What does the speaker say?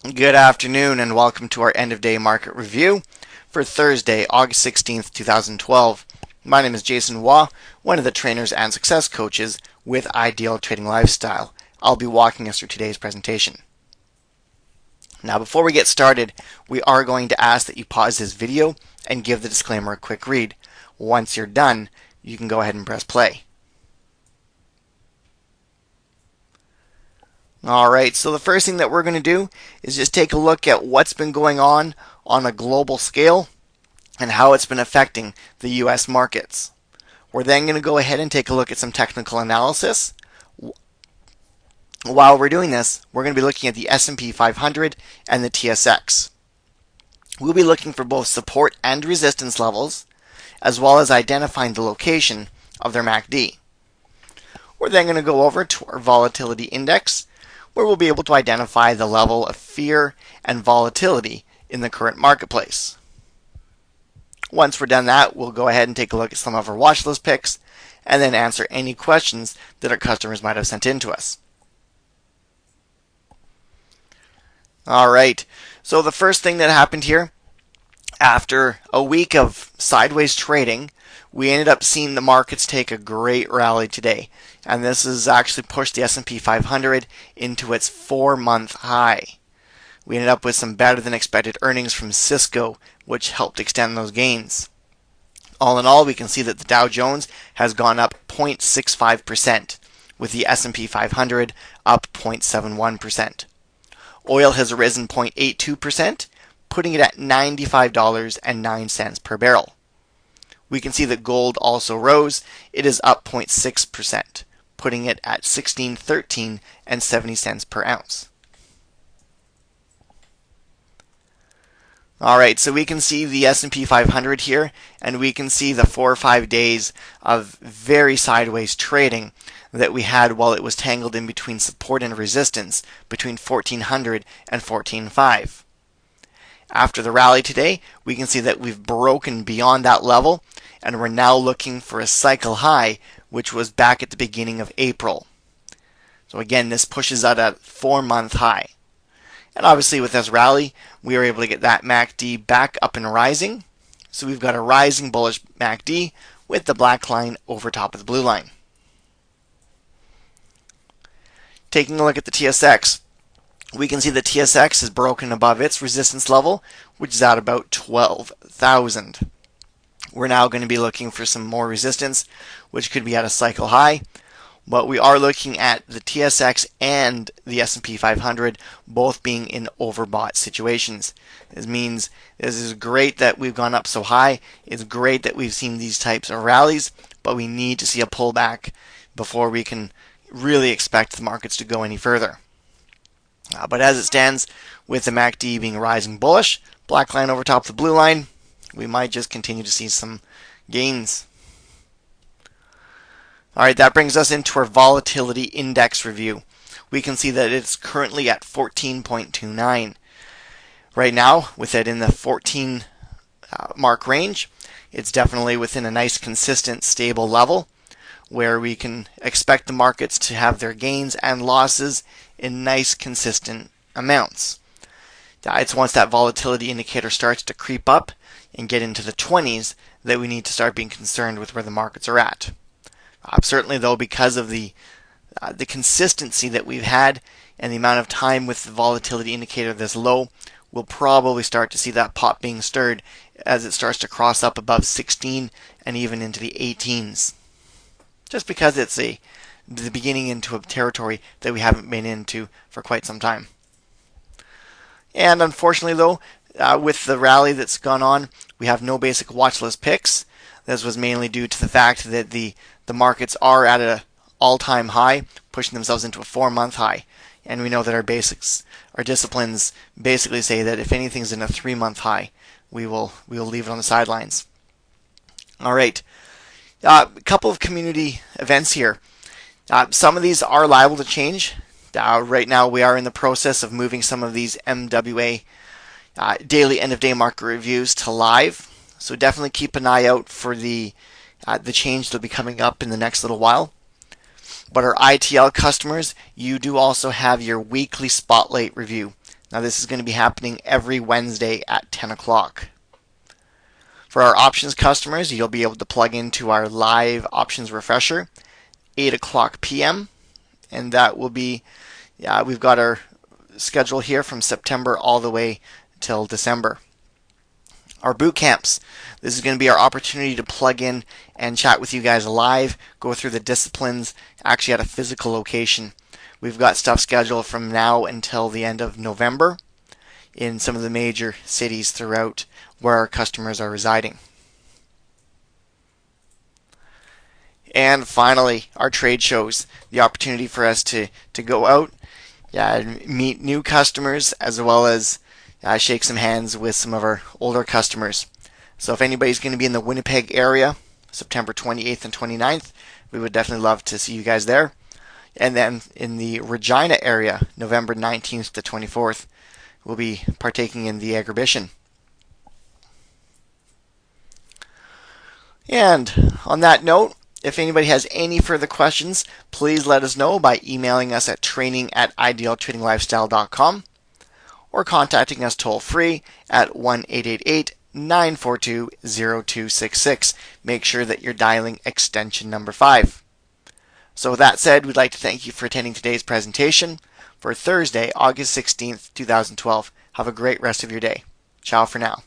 Good afternoon and welcome to our end of day market review for Thursday, August 16th, 2012. My name is Jason Waugh, one of the trainers and success coaches with Ideal Trading Lifestyle. I'll be walking us through today's presentation. Now, before we get started, we are going to ask that you pause this video and give the disclaimer a quick read. Once you're done, you can go ahead and press play. Alright, so the first thing that we're going to do is just take a look at what's been going on a global scale and how it's been affecting the US markets. We're then going to go ahead and take a look at some technical analysis. While we're doing this, we're going to be looking at the S&P 500 and the TSX. We'll be looking for both support and resistance levels, as well as identifying the location of their MACD. We're then going to go over to our volatility index, where we'll be able to identify the level of fear and volatility in the current marketplace. Once we're done that, we'll go ahead and take a look at some of our watch list picks and then answer any questions that our customers might have sent in to us. Alright, so the first thing that happened here, after a week of sideways trading, we ended up seeing the markets take a great rally today, and this has actually pushed the S&P 500 into its 4-month high. We ended up with some better than expected earnings from Cisco, which helped extend those gains. All in all, we can see that the Dow Jones has gone up 0.65%, with the S&P 500 up 0.71%. Oil has risen 0.82%, putting it at $95.09 per barrel. We can see that gold also rose. It is up 0.6%, putting it at $16.13.70 per ounce. Alright, so we can see the S&P 500 here, and we can see the 4 or 5 days of very sideways trading that we had while it was tangled in between support and resistance between 1400 and 14.5. After the rally today, we can see that we've broken beyond that level, and we're now looking for a cycle high, which was back at the beginning of April. So again, this pushes out a 4-month high. And obviously with this rally, we were able to get that MACD back up and rising. So we've got a rising bullish MACD with the black line over top of the blue line. Taking a look at the TSX, we can see the TSX is broken above its resistance level, which is at about 12,000. We're now going to be looking for some more resistance, which could be at a cycle high. But we are looking at the TSX and the S&P 500 both being in overbought situations. This means this is great that we've gone up so high. It's great that we've seen these types of rallies, but we need to see a pullback before we can really expect the markets to go any further. But as it stands, with the MACD being rising bullish, black line over top of the blue line, we might just continue to see some gains. Alright, that brings us into our volatility index review. We can see that it's currently at 14.29. Right now, with it in the 14 mark range, it's definitely within a nice, consistent, stable level where we can expect the markets to have their gains and losses in nice, consistent amounts. It's once that volatility indicator starts to creep up and get into the 20s that we need to start being concerned with where the markets are at. Certainly, though, because of the consistency that we've had and the amount of time with the volatility indicator this low, we'll probably start to see that pot being stirred as it starts to cross up above 16 and even into the 18s. Just because it's the beginning into a territory that we haven't been into for quite some time. And unfortunately, though, with the rally that's gone on, we have no basic watch list picks. This was mainly due to the fact that the markets are at an all-time high, pushing themselves into a 4-month high. And we know that our disciplines basically say that if anything's in a 3-month high, we will leave it on the sidelines. All right. A couple of community events here. Some of these are liable to change. Right now we are in the process of moving some of these MWA daily end of day market reviews to live. So definitely keep an eye out for the change that'll be coming up in the next little while. But our ITL customers, you do also have your weekly spotlight review Now this is going to be happening every Wednesday at 10 o'clock. For our options customers, you'll be able to plug into our live options refresher 8 o'clock p.m. and that will be, we've got our schedule here from September all the way till December. Our boot camps. This is going to be our opportunity to plug in and chat with you guys live, go through the disciplines, actually at a physical location. We've got stuff scheduled from now until the end of November in some of the major cities throughout where our customers are residing. And finally, our trade shows, the opportunity for us to go out, meet new customers as well as shake some hands with some of our older customers. So if anybody's going to be in the Winnipeg area, September 28th and 29th, we would definitely love to see you guys there. And then in the Regina area, November 19th to 24th, we'll be partaking in the Agribition. And on that note, if anybody has any further questions, please let us know by emailing us at training@idealtradinglifestyle.com or contacting us toll free at 1-888-942-0266. Make sure that you're dialing extension number 5. So with that said, we'd like to thank you for attending today's presentation for Thursday, August 16th, 2012. Have a great rest of your day. Ciao for now.